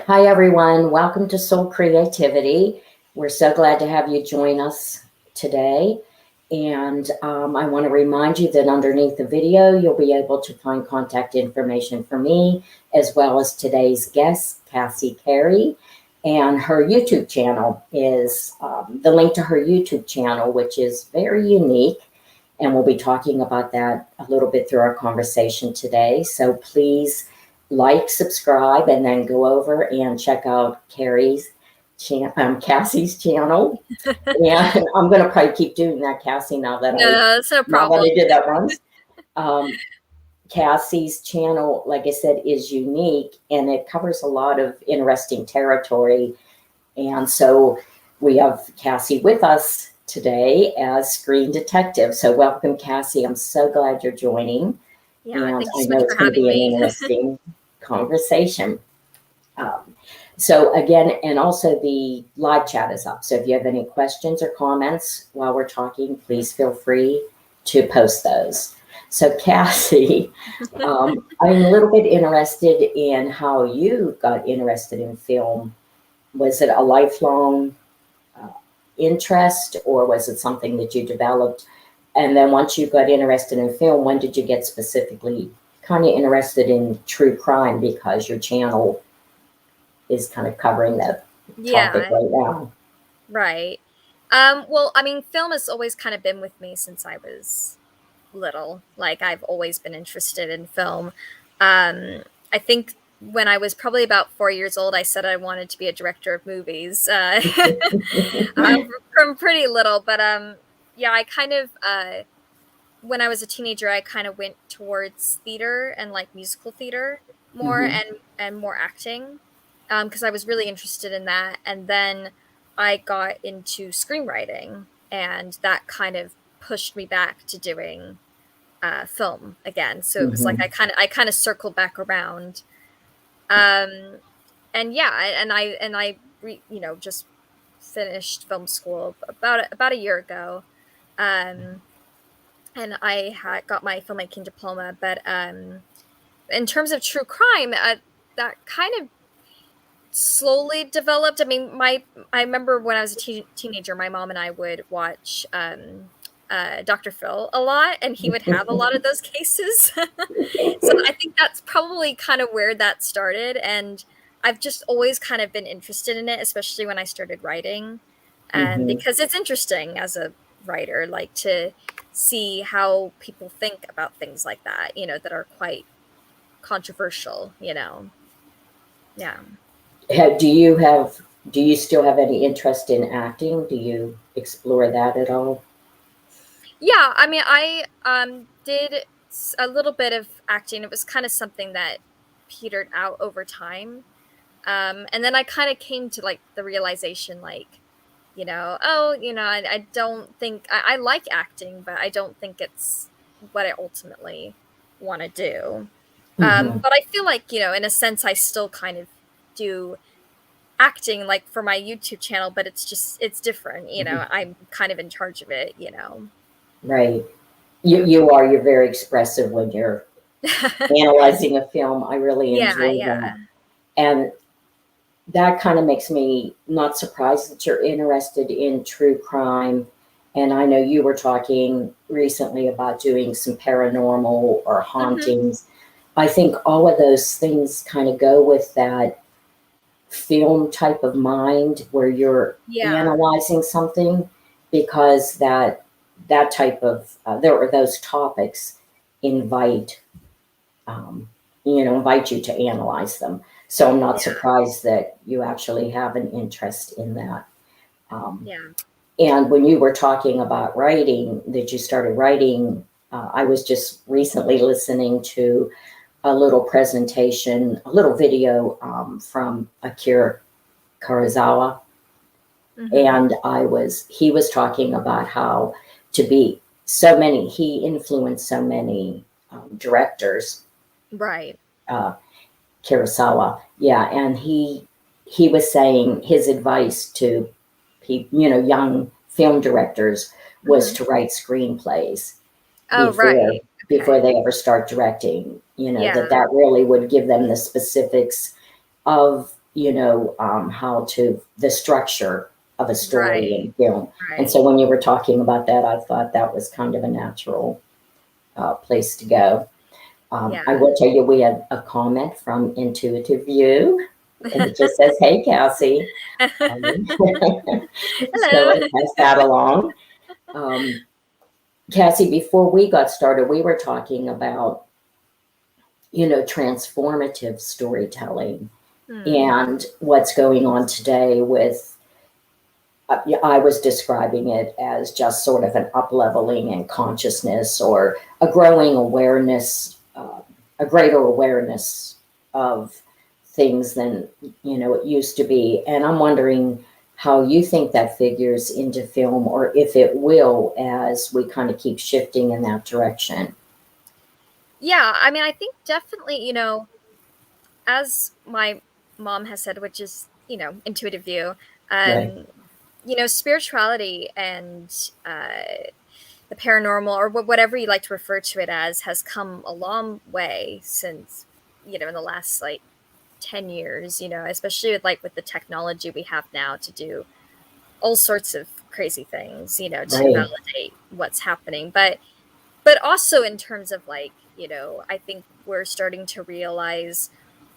Hi, everyone. Welcome to Soul Creativity. We're so glad to have you join us today. And I want to remind you that underneath the video, you'll be able to find contact information for me, as well as today's guest, Cassie Carey. And her YouTube channel is the link to her YouTube channel, which is very unique. And we'll be talking about that a little bit through our conversation today. So please like, subscribe, and then go over and check out Cassie's channel. And I'm going to probably keep doing that, Cassie, now that that's no problem. I did that once. Cassie's channel, like I said, is unique, and it covers a lot of interesting territory. And so we have Cassie with us today as Screen Detective. So welcome, Cassie. I'm so glad you're joining. Yeah, and thank you I so know much it's for going to be having an me. interesting conversation. So again, and also the live chat is up. So if you have any questions or comments while we're talking, please feel free to post those. So Cassie, I'm a little bit interested in how you got interested in film. Was it a lifelong interest, or was it something that you developed? And then once you got interested in film, when did you get specifically kind of interested in true crime, because your channel is kind of covering that topic right now? Right. Well, I mean, film has always kind of been with me since I was little. Like, I've always been interested in film. I think when I was probably about 4 years old, I said I wanted to be a director of movies from pretty little. But yeah, I kind of when I was a teenager, I kind of went towards theater and like musical theater more, and more acting, because I was really interested in that. And then I got into screenwriting, and that kind of pushed me back to doing film again. So it was like I kind of circled back around. And yeah, I just finished film school about a year ago. And I had got my filmmaking diploma. But in terms of true crime, that kind of slowly developed. I mean, I remember when I was a teenager, my mom and I would watch Dr. Phil a lot, and he would have a lot of those cases. So I think that's probably kind of where that started, and I've just always kind of been interested in it, especially when I started writing, and because it's interesting as a writer, like, to see how people think about things like that, that are quite controversial. Yeah. Do you still have any interest in acting? Do you explore that at all? Yeah, I mean, I did a little bit of acting. It was kind of something that petered out over time. And then I kind of came to like the realization, like, I don't think I like acting, but I don't think it's what I ultimately want to do. But I feel like, in a sense, I still kind of do acting, like, for my YouTube channel, but it's different. I'm kind of in charge of it. Right. You're very expressive when you're analyzing a film. I really Yeah, enjoy yeah. that. And that kind of makes me not surprised that you're interested in true crime. And I know you were talking recently about doing some paranormal or hauntings. I think all of those things kind of go with that film type of mind where you're analyzing something, because that type of those topics invite invite you to analyze them. So I'm not surprised that you actually have an interest in that. Yeah. And when you were talking about writing, that you started writing, I was just recently listening to a little presentation, a little video from Akira Kurosawa. And he was talking about how he influenced so many directors. Right. Kurosawa. Yeah. And he was saying his advice to people, young film directors, was to write screenplays Oh, right. before Okay. they ever start directing, Yeah. that really would give them the specifics of the structure of a story in Right. film. And so when you were talking about that, I thought that was kind of a natural place to go. Yeah. I will tell you, we had a comment from Intuitive View, and it just says, "Hey, Cassie." So Hello. it pass that along. Cassie, before we got started, we were talking about, transformative storytelling and what's going on today with, I was describing it as just sort of an up-leveling in consciousness, or a growing awareness, a greater awareness of things than, it used to be. And I'm wondering how you think that figures into film, or if it will, as we kind of keep shifting in that direction. Yeah, I mean, I think definitely, as my mom has said, which is, intuitive view, Right. um, spirituality and the paranormal, or whatever you like to refer to it as, has come a long way since, in the last like 10 years, especially with the technology we have now to do all sorts of crazy things, to Right. validate what's happening. But also in terms of I think we're starting to realize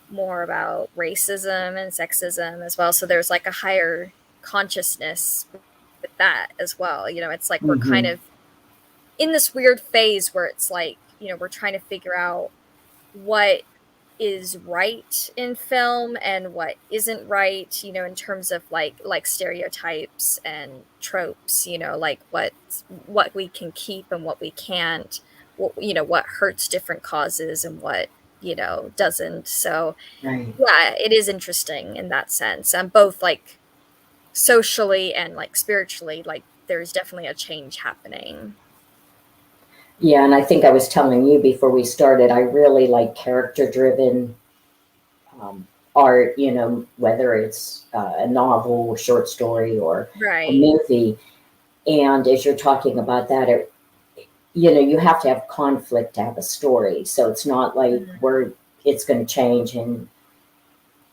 more about racism and sexism as well. So there's like a higher consciousness with that as well. It's like we're kind Hmm. of in this weird phase where it's like, we're trying to figure out what is right in film and what isn't right, in terms of like stereotypes and tropes, like what we can keep and what we can't, what hurts different causes and what, doesn't. So Right. yeah, it is interesting in that sense. Both like socially and like spiritually, like there's definitely a change happening. Yeah, and I think I was telling you before we started, I really like character-driven art, whether it's a novel, short story, or a Right. movie. And as you're talking about that, you have to have conflict to have a story. So it's not like Mhm. it's going to change, and,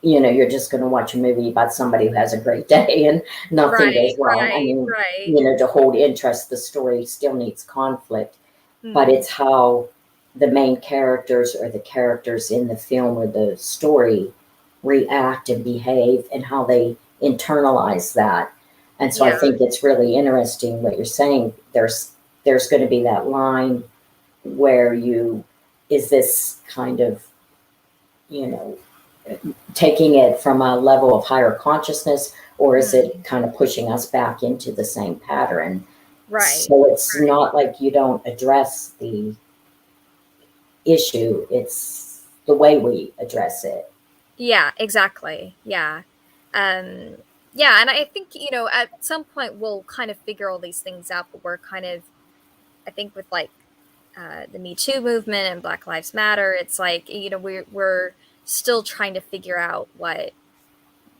you're just going to watch a movie about somebody who has a great day and nothing Right, goes wrong. I right, mean, right. to hold interest, the story still needs conflict, but Mm. it's how the main characters, or the characters in the film or the story, react and behave, and how they internalize that. And so I Yeah, think it's really interesting what you're saying. There's going to be that line where is this kind of, you know, taking it from a level of higher consciousness, or is it mm, kind of pushing us back into the same pattern? right, So it's right. not like you don't address the issue, it's the way we address it. Yeah, exactly. Yeah. Um, yeah, and I think, at some point we'll kind of figure all these things out, but we're kind of, I think with like the Me Too movement and Black Lives Matter, it's like, we're still trying to figure out what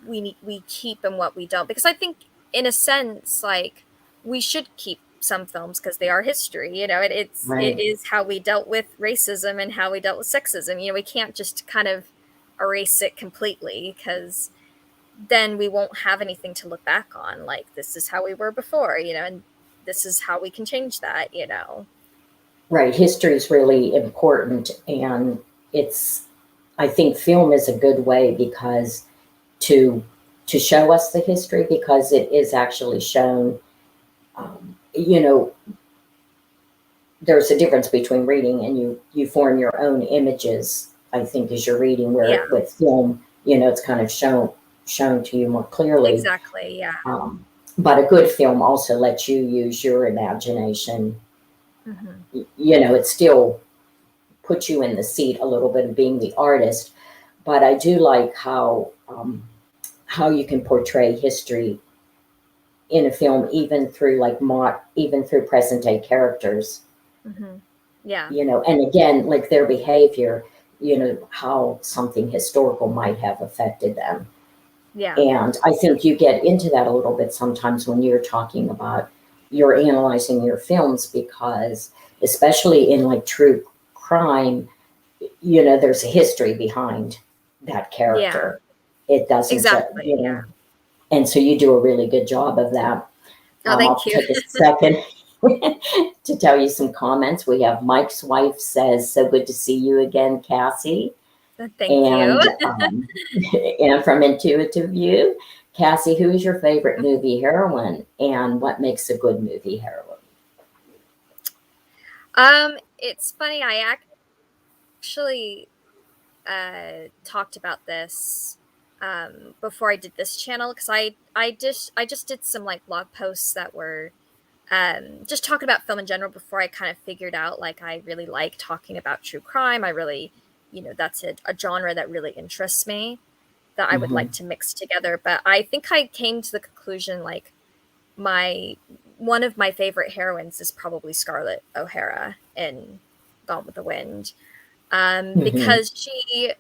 we keep and what we don't, because I think in a sense like we should keep some films because they are history. It Right. is how we dealt with racism and how we dealt with sexism. We can't just kind of erase it completely, because then we won't have anything to look back on, like this is how we were before, and this is how we can change that. Right. History is really important. And I think film is a good way, because to show us the history, because it is actually shown. Um, you know, there's a difference between reading and you form your own images, I think, as you're reading, Yeah, where with film, it's kind of shown to you more clearly. exactly. Yeah. Um, but a good film also lets you use your imagination. Hmm. It still puts you in the seat a little bit of being the artist. But I do like how you can portray history in a film, even through even through present day characters. Hmm. Yeah. And again, like their behavior, how something historical might have affected them. Yeah. And I think you get into that a little bit sometimes when you're talking about, you're analyzing your films, because especially in like true crime, there's a history behind that Yeah. character. It doesn't, Exactly. you Yeah. know, and so you do a really good job of that. Oh, thank I'll you. take a second to tell you some comments. We have Mike's wife says, "So good to see you again, Cassie." Thank you. And and from Intuitive View, Cassie, who is your favorite movie heroine, and what makes a good movie heroine? It's funny. I actually talked about this before I did this channel, because I just did some like blog posts that were just talking about film in general before I kind of figured out like I really like talking about true crime. I really, that's a genre that really interests me, that I would Mm-hmm. like to mix together. But I think I came to the conclusion like my one of my favorite heroines is probably Scarlett O'Hara in Gone with the Wind, Mm-hmm. because she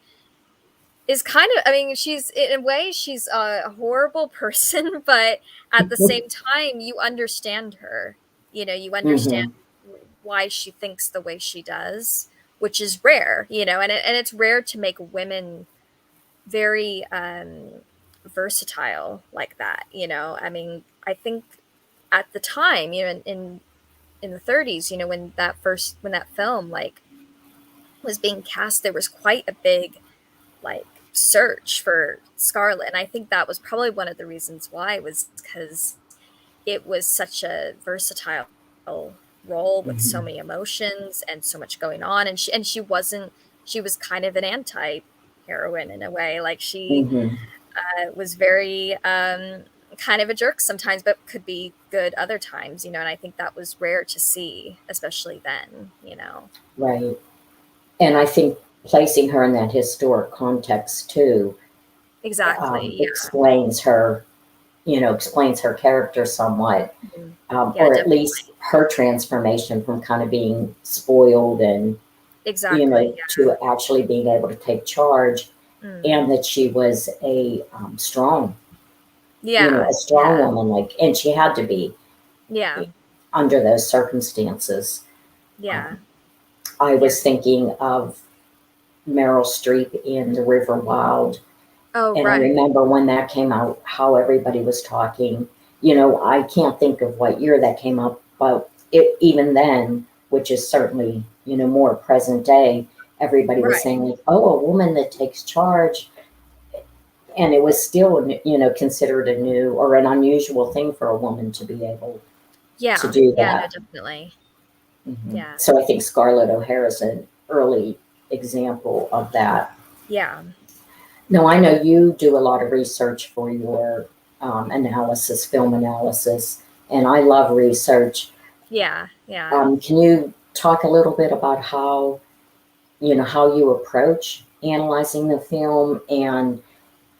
is kind of, I mean, she's in a way she's a horrible person, but at the same time you understand her. You understand Mm-hmm. why she thinks the way she does, which is rare, and it's rare to make women very versatile like that. I mean, I think at the time, in the 30s, when that film like was being cast, there was quite a big like search for Scarlet, and I think that was probably one of the reasons why, was because it was such a versatile role with so Mm-hmm. many emotions and so much going on, and she was kind of an anti heroine in a way, like she Mm-hmm. was very kind of a jerk sometimes, but could be good other times, and I think that was rare to see, especially then. Right. And I think placing her in that historic context too Exactly. explains her, explains her character somewhat, Yeah. Yeah, or at definitely. least her transformation from kind of being spoiled and, Exactly. to actually being able to take charge, Yeah. and that she was a strong, Yeah. a strong Yeah. woman, like, and she had to be Yeah. under those circumstances. Yeah. Um, I Yeah. was thinking of Meryl Streep in The River Wild. Oh, And I right. remember when that came out, how everybody was talking. I can't think of what year that came out, but even then, which is certainly, more present day, everybody was Right. saying, like, oh, a woman that takes charge. And it was still, considered a new or an unusual thing for a woman to be able to Yeah. do Yeah, no, that. definitely. Hmm. Yeah. So I think Scarlett O'Hara is an early example of that. Yeah. No, I know you do a lot of research for your analysis, film analysis, and I love research. Yeah. Yeah. Can you talk a little bit about how you approach analyzing the film? And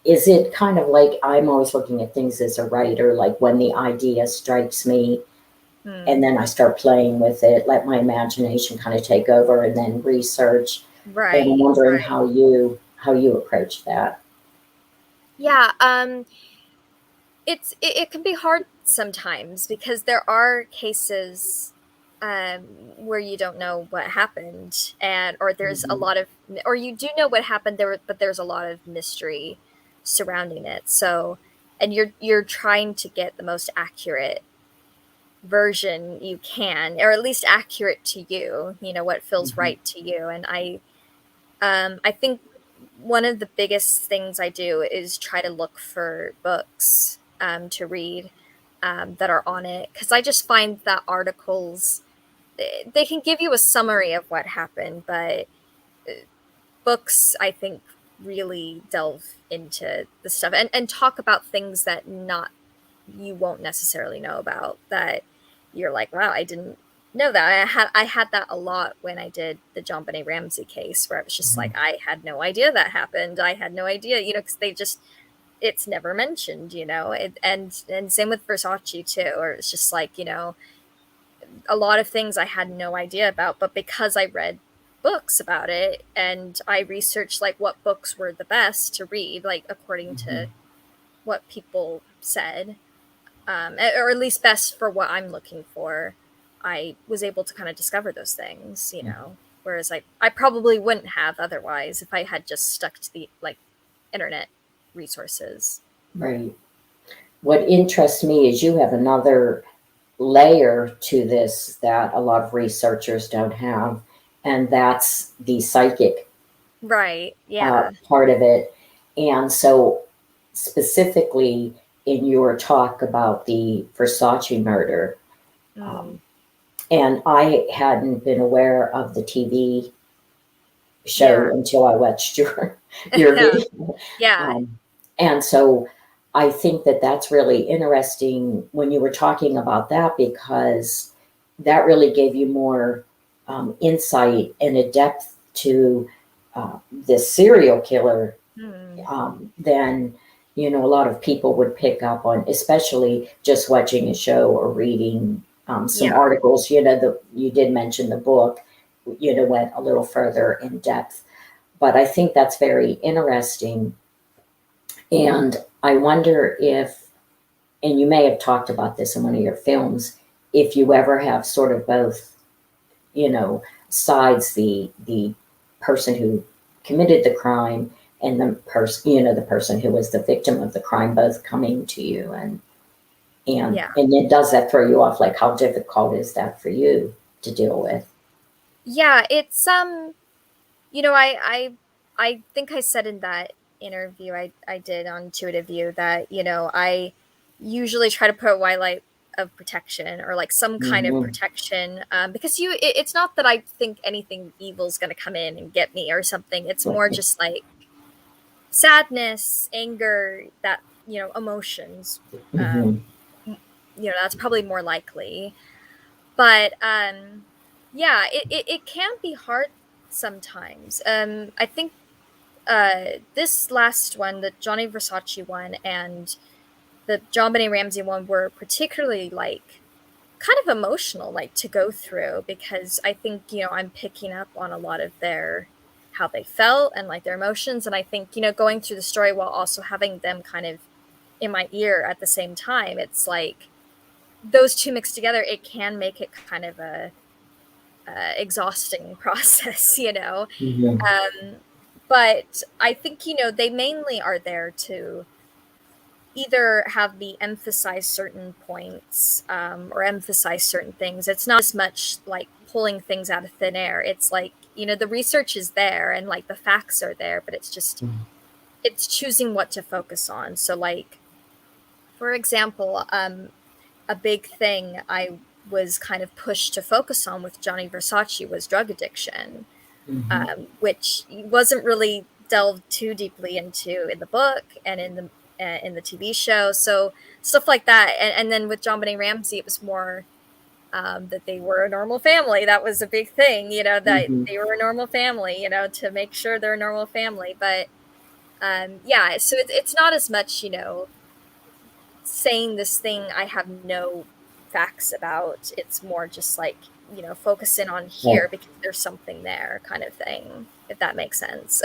is it kind of like, I'm always looking at things as a writer, like when the idea strikes me, and Hmm. then I start playing with it, let my imagination kind of take over, and then research. And I'm Right. wondering Right. how you approach that. Yeah. It can be hard sometimes, because there are cases where you don't know what happened, or there's a Mhm. lot of, or you do know what happened there, but there's a lot of mystery surrounding it. So, and you're trying to get the most accurate version you can, or at least accurate to you, what feels Mhm. right to you. And I think one of the biggest things I do is try to look for books to read that are on it, because I just find that articles, they can give you a summary of what happened, but books, I think, really delve into the stuff, and talk about things that not you won't necessarily know about, that you're like, wow, I didn't know that. I had that a lot when I did the John Benet Ramsey case, where I was just Mhm. like, I had no idea that happened. I had no idea, because they just, it's never mentioned, and same with Versace too, or it's just like, a lot of things I had no idea about, but because I read books about it, and I researched like what books were the best to read, like according to Mhm. what people said, or at least best for what I'm looking for, I was able to kind of discover those things. Whereas I probably wouldn't have otherwise, if I had just stuck to the like internet resources. Right. What interests me is you have another layer to this that a lot of researchers don't have, and that's the psychic Right. Yeah. part of it. And so, specifically in your talk about the Versace murder, Mm. and I hadn't been aware of the TV show Yeah. until I watched your Yeah. video. Yeah. Um, and so I think that that's really interesting when you were talking about that, because that really gave you more insight and a depth to this serial killer Mm. than a lot of people would pick up on, especially just watching a show or reading some Yeah. articles. You did mention the book, went a little further in depth, but I think that's very interesting. And I wonder if, and you may have talked about this in one of your films, if you ever have sort of both, sides, the person who committed the crime and the person who was the victim of the crime, both coming to you, Yeah. and it does that throw you off? Like, how difficult is that for you to deal with? Yeah. It's I think I said in that interview I did on Intuitive View that, I usually try to put a white light of protection, or like some kind of Hmm. protection, because it's not that I think anything evil is going to come in and get me or something. It's more Right. just like sadness, anger, that, emotions. Hmm. Um, that's probably more likely. But yeah, it can be hard sometimes. I think this last one, the Johnny Versace one and the John Benet Ramsey one, were particularly like kind of emotional, like to go through, because I think, I'm picking up on a lot of their how they felt and like their emotions. And I think, going through the story while also having them kind of in my ear at the same time, it's like those two mixed together, it can make it kind of a exhausting process, Hmm. But I think, they mainly are there to either have me emphasize certain points, or emphasize certain things. It's not as much like pulling things out of thin air. It's like, the research is there and like the facts are there, but it's choosing what to focus on. So like, for example, a big thing I was kind of pushed to focus on with Johnny Versace was drug addiction, Hmm. which wasn't really delved too deeply into in the book and in the TV show. So stuff like that, and then with John Benet Ramsey, it was more that they were a normal family. That was a big thing, that Hmm. they were a normal family, to make sure they're a normal family. But yeah, so it's not as much, saying this thing I have no facts about. It's more just like, focus in on Right. here because there's something there, kind of thing, if that makes sense.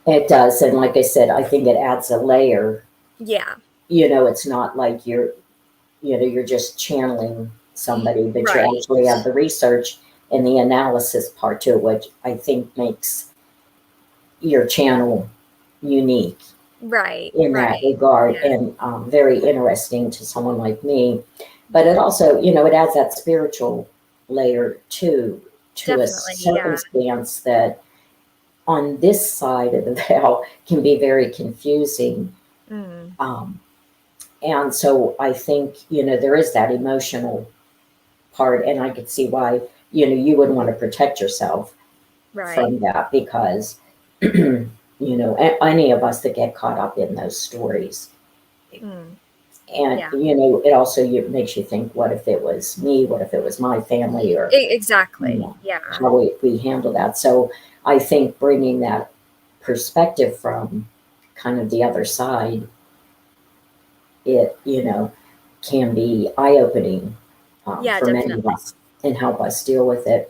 It does, and like I said, I think it adds a layer. Yeah. It's not like you're just channeling somebody, but you Right. actually have the research and the analysis part to it, which I think makes your channel unique Right. in that Right. regard, Yeah. and very interesting to someone like me. But it also, it adds that spiritual layer to a Definitely. Yeah. circumstance that on this side of the veil can be very confusing. Mm. Um, and so I think, there is that emotional part, and I could see why, you would want to protect yourself Right. from that, because, any of us that get caught up in those stories. Mm. And, Yeah. it also makes you think, what if it was me? What if it was my family? Or, Exactly. Yeah. how we handle that. So I think bringing that perspective from kind of the other side, it, can be eye opening Yeah. for many of Definitely. us and help us deal with it.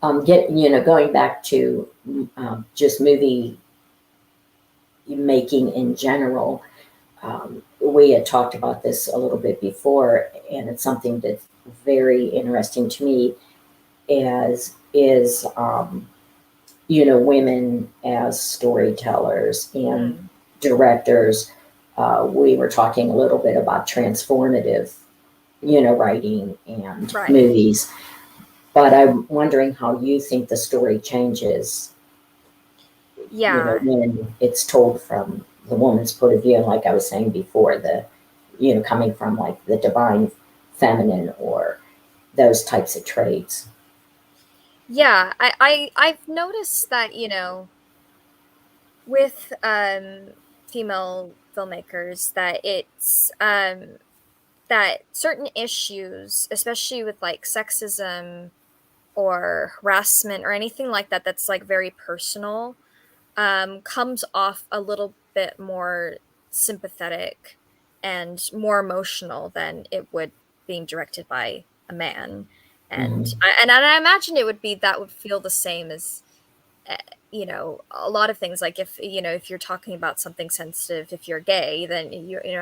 Going back to just movie making in general, we had talked about this a little bit before, and it's something that's very interesting to me, as is women as storytellers, and Mm. directors. We were talking a little bit about transformative, writing and Right. movies. But I'm wondering how you think the story changes, Yeah. when it's told from the woman's point of view. And like I was saying before, coming from like the divine feminine or those types of traits. Yeah. I've noticed that, with female filmmakers that it's that certain issues, especially with like sexism or harassment or anything like that that's like very personal, comes off a little bit more sympathetic and more emotional than it would being directed by a man. And Mhm. I imagine that would feel the same as uh, a lot of things. Like if if you're talking about something sensitive, if you're gay, then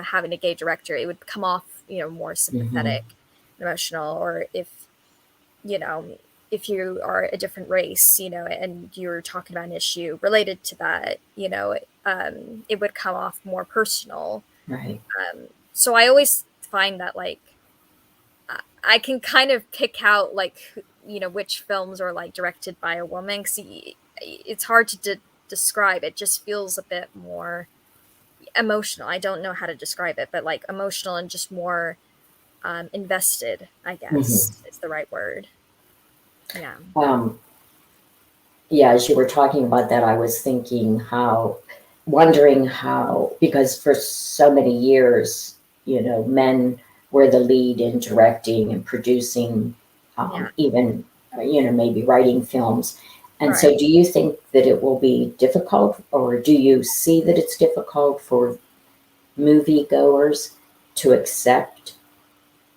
having a gay director, it would come off more Mhm. sympathetic, emotional. Or you know if you are a different race, and you're talking about an issue related to that, it would come off more personal. Right. So I always find that like I can kind of pick out like which films are like directed by a woman, because it's hard to describe. It just feels a bit more emotional. I don't know how to describe it, but like emotional and just more invested, I Mhm. guess is the right word. Yeah. Um, yeah, as you were talking about that, I was wondering how, because for so many years, men were the lead in directing and producing, Yeah. even, maybe writing films. And so, Right. do you think that it will be difficult, or do you see that it's difficult for moviegoers to accept?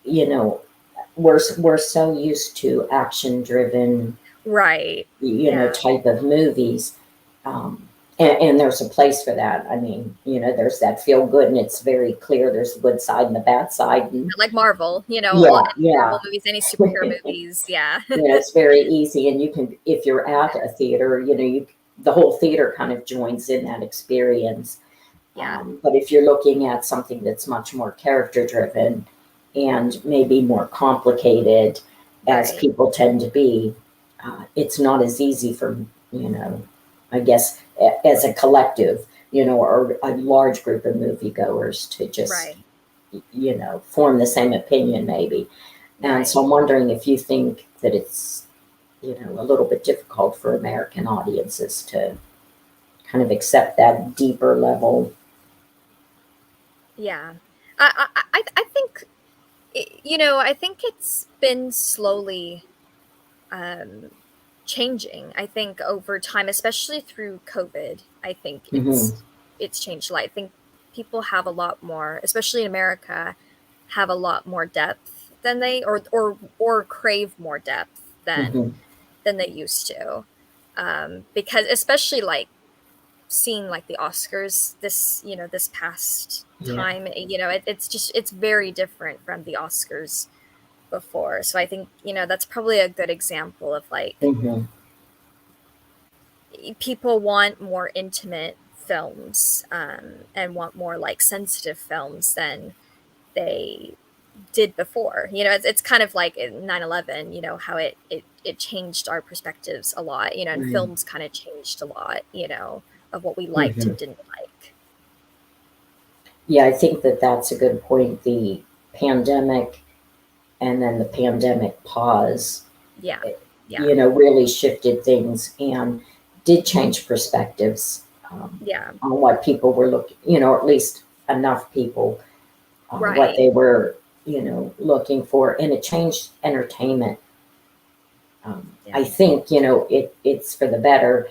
You know, we're so used to action driven, Right. Yeah. type of movies. Um, and there's a place for that. I mean, there's that feel good, and it's very clear there's the good side and the bad side. And Like Marvel, yeah, any yeah. Marvel movies, any superhero movies. Yeah. It's very easy. And you can, if you're at a theater, the whole theater kind of joins in that experience. Yeah. But if you're looking at something that's much more character driven and maybe more complicated, as Right. people tend to be, it's not as easy for, you know, I guess, as a collective, or a large group of moviegoers to just, Right. form the same opinion, maybe. And Right. so I'm wondering if you think that it's, a little bit difficult for American audiences to kind of accept that deeper level. Yeah. I think I think it's been slowly um changing. I think over time, especially through COVID, I think Hmm. it's changed a lot. I think people have a lot more, especially in America, have a lot more depth than they or crave more depth Hmm. than they used to. Because especially like seeing like the Oscars this past Yeah. time, it's very different from the Oscars before. So I think, that's probably a good example of like Hmm. people want more intimate films, and want more like sensitive films than they did before. It's kind of like in 9/11, how it changed our perspectives a lot, and Right. films kind of changed a lot, of what we liked Hmm. and didn't like. Yeah, I think that that's a good point. The pandemic and then the pandemic pause, Yeah. eh, Yeah. really shifted things and did change perspectives, Yeah. on what people were looking, or at least enough people, what Right. they were, looking for. And it changed entertainment. Yeah. I think, it's for the better.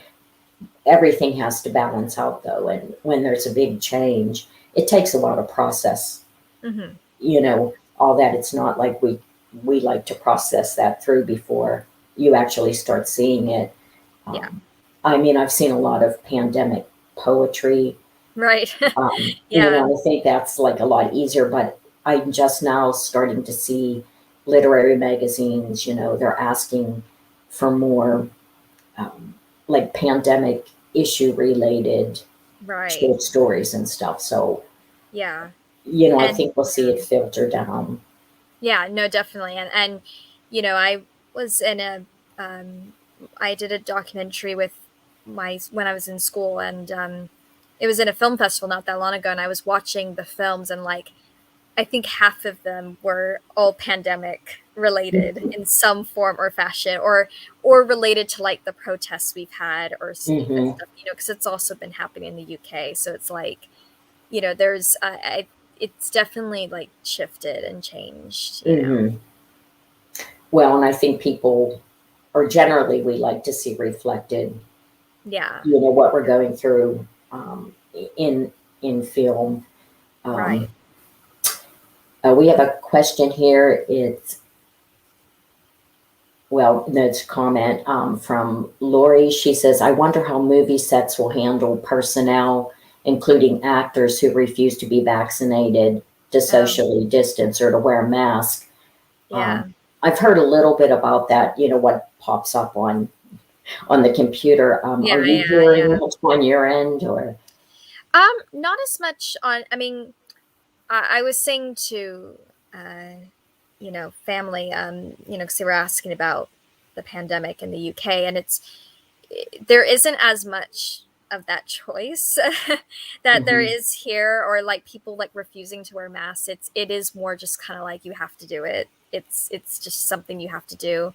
Everything has to balance out though. And when there's a big change, it takes a lot of process, Hmm. Yeah. all that. It's not like we like to process that through before you actually start seeing it. Yeah. Um, I mean, I've seen a lot of pandemic poetry. Right. Yeah. I think that's like a lot easier, but I'm just now starting to see literary magazines, they're asking for more, um, like pandemic issue related, Right. short stories and stuff. So, Yeah. I And think we'll see it filter down. yeah, no, definitely. And I was in I did a documentary with when I was in school, and it was in a film festival not that long ago, and I was watching the films, and like I think half of them were all pandemic related in some form or fashion, or related to like the protests we've had or and Mm-hmm. stuff, because it's also been happening in the UK. So it's like, there's it's definitely like shifted and changed. Mm-hmm. Well, and I think people, or generally, we like to see reflected, Yeah, what we're going through in film. Um, right. we have a question here. It's Well, no, it's a comment from Lori. She says, I wonder how movie sets will handle personnel, including actors who refuse to be vaccinated, to Oh, socially distance, or to wear a mask. yeah. I've heard a little bit about that, what pops up on the computer. Yeah, Are you yeah, hearing yeah. much on your end, or? Not as much on, I mean, I was saying to, family, because they were asking about the pandemic in the UK, and there isn't as much of that choice that there Mhm, is here, or like people like refusing to wear masks. It is more just kind of like you have to do it. It's just something you have to do.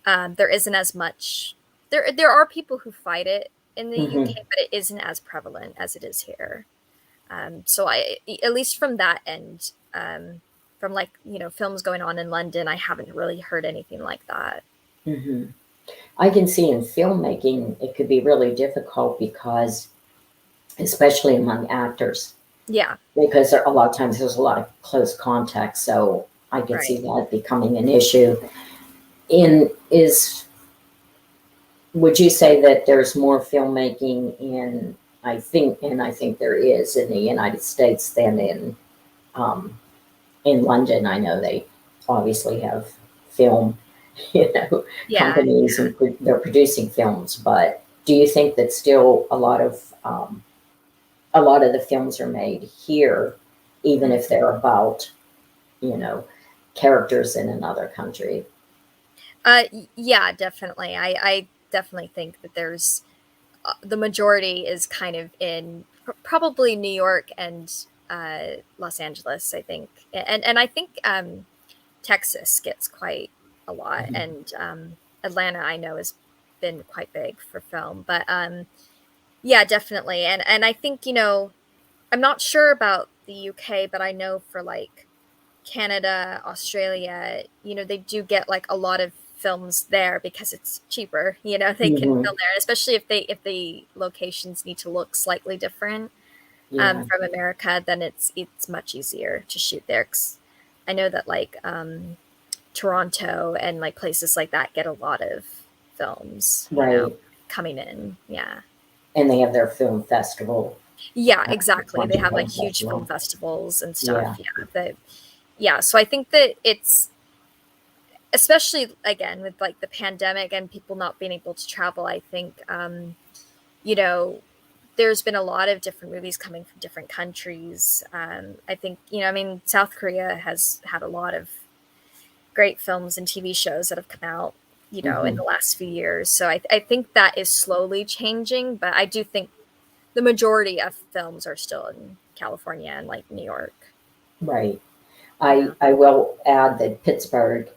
There isn't as much. There are people who fight it in the UK, mhm. but it isn't as prevalent as it is here. So at least from that end, from like, films going on in London, I haven't really heard anything like that. Mhm. I can see in filmmaking it could be really difficult because, especially among actors, Yeah, because a lot of times there's a lot of close contact. So I can see right. that becoming an issue. In is Would you say that there's more filmmaking and I think there is in the United States than um, in London? I know they obviously have film, Yeah, companies, and they're producing films. But do you think that still a lot of the films are made here, even if mhm. they're about you know characters in another country? Yeah, definitely. I definitely think that there's the majority is kind of in probably New York and Los Angeles, I think, and I think Texas gets quite a lot, Mhm. and Atlanta I know has been quite big for film, but yeah, definitely, and I think, I'm not sure about the UK, but I know for like Canada, Australia, they do get like a lot of films there because it's cheaper. They can Mhm. film there, especially if the locations need to look slightly different Yeah, from America, then it's much easier to shoot there. 'Cause I know that like Toronto and like places like that get a lot of films, right. coming in. Yeah. And they have their film festival, Yeah, the exactly. They Toronto have like Film huge film Festival. festivals and Yeah. stuff. Yeah, so I think that it's, especially again with like the pandemic and people not being able to travel, I think you know there's been a lot of different movies coming from different countries. I think, I mean, South Korea has had a lot of great films and TV shows that have come out, in Hmm. the last few years. So I think that is slowly changing, but I do think the majority of films are still in California and like New York. Right. I, Yeah. I will add that Pittsburgh,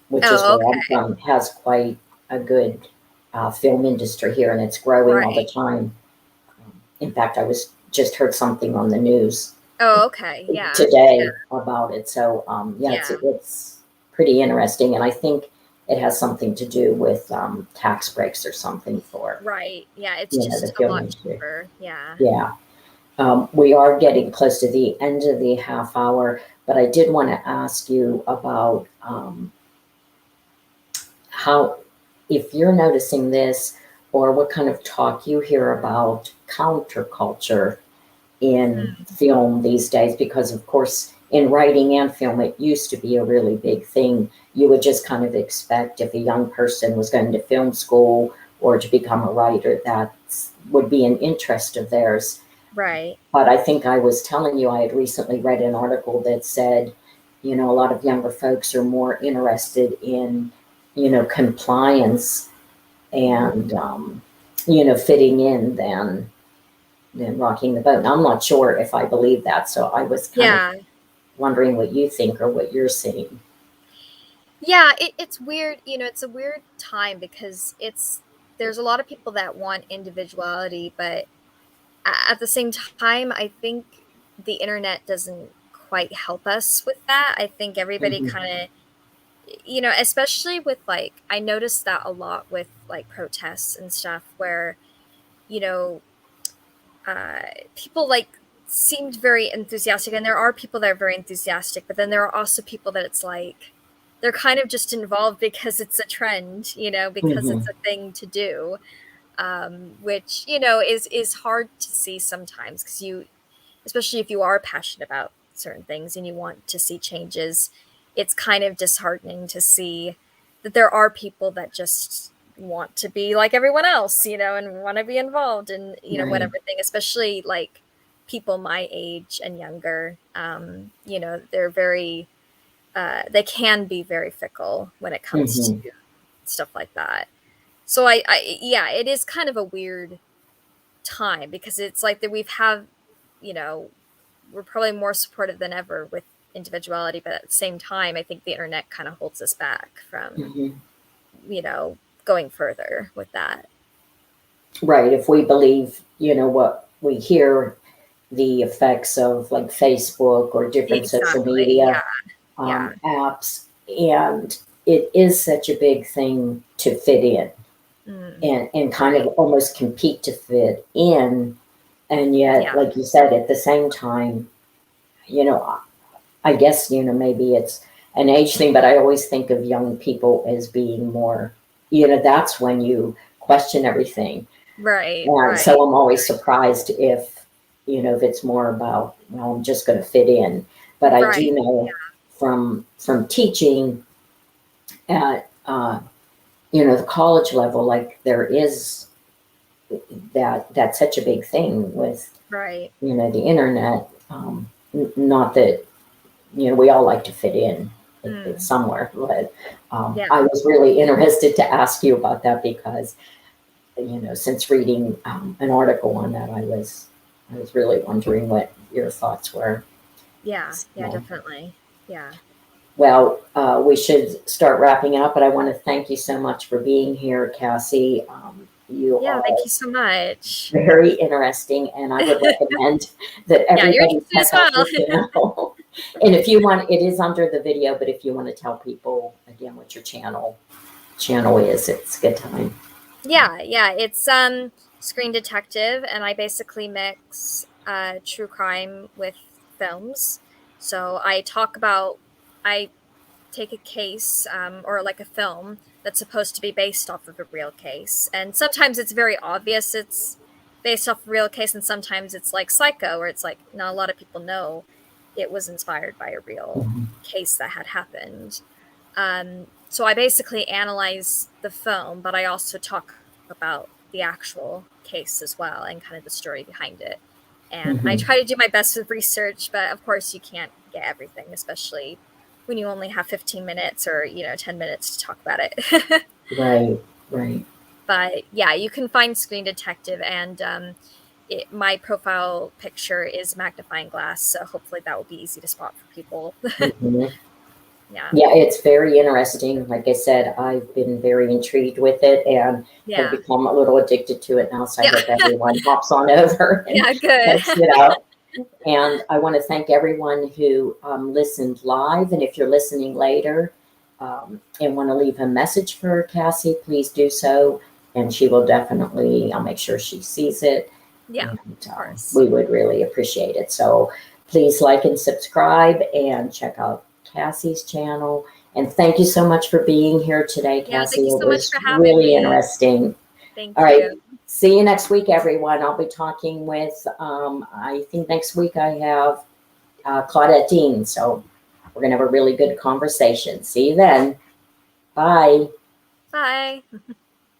which is Oh, where I'm okay. from, has quite a good film industry here, and it's growing all the Right. time. In fact, I was just heard something on the news Oh, okay. Yeah. today about it. So yeah, it's Yeah. it's pretty interesting, and I think it has something to do with tax breaks or something for Right. Yeah. It's the just a film lot industry. cheaper. Yeah. Yeah. We are getting close to the end of the half hour, but I did want to ask you about how, if you're noticing this, or what kind of talk you hear about counterculture in film these days, because of course in writing and film it used to be a really big thing. You would just kind of expect, if a young person was going to film school or to become a writer, that would be an interest of theirs. Right. But I think I was telling you, I had recently read an article that said, a lot of younger folks are more interested in, compliance and, fitting in than rocking the boat. And I'm not sure if I believe that. So I was kind of wondering what you think or what you're seeing. Yeah, it's weird. It's a weird time because there's a lot of people that want individuality, but at the same time, I think the internet doesn't quite help us with that. I think everybody kind of, especially with like, I noticed that a lot with like protests and stuff where, you know, people like seemed very enthusiastic, and there are people that are very enthusiastic, but then there are also people that it's like they're kind of just involved because it's a trend, because it's a thing to do, which is hard to see sometimes because especially if you are passionate about certain things and you want to see changes, it's kind of disheartening to see that there are people that just want to be like everyone else, and want to be involved in, whatever thing, especially like people my age and younger. They're very, they can be very fickle when it comes to stuff like that. So yeah, it is kind of a weird time because it's like that we're probably more supportive than ever with individuality, but at the same time, I think the internet kind of holds us back from, going further with that. Right. If we believe, what we hear, the effects of like Facebook or different social media apps, and it is such a big thing to fit in and kind of almost compete to fit in. And yet, like you said, at the same time, I guess, maybe it's an age thing, but I always think of young people as being more, that's when you question everything. Right. And so I'm always surprised if it's more about, well, I'm just going to fit in. But I do know from teaching at, the college level, like there is that's such a big thing with, the internet. Not that, we all like to fit in somewhere, but I was really interested to ask you about that because, since reading an article on that, I was really wondering what your thoughts were. Yeah, definitely. Yeah. Well, we should start wrapping up, but I want to thank you so much for being here, Cassie. You are thank you so much. Very interesting, and I would recommend that everybody check out your channel. And if you want, it is under the video, but if you want to tell people again what your channel is, it's a good time. Yeah, it's Screen Detective, and I basically mix true crime with films. So I take a case or like a film that's supposed to be based off of a real case, and sometimes it's very obvious it's based off a real case, and sometimes it's like Psycho, where it's like not a lot of people know it was inspired by a real case that had happened. So I basically analyze the film, but I also talk about the actual case as well and kind of the story behind it. And I try to do my best with research, but of course you can't get everything, especially when you only have 15 minutes or 10 minutes to talk about it. Right. But yeah, you can find Screen Detective, and my profile picture is magnifying glass, so hopefully that will be easy to spot for people. Yeah, it's very interesting. Like I said, I've been very intrigued with it and have become a little addicted to it now. So I hope everyone hops on over and checks it out. And I want to thank everyone who listened live. And if you're listening later and want to leave a message for Cassie, please do so. And she will definitely, I'll make sure she sees it. Yeah, and, of course. We would really appreciate it. So please like and subscribe and check out Cassie's channel. And thank you so much for being here today, Cassie. Yeah, thank you so much for having me. Really me. interesting. Thank All you. right. See you next week, everyone. I'll be talking with, I think next week I have Claudette Dean. So we're going to have a really good conversation. See you then. Bye. Bye.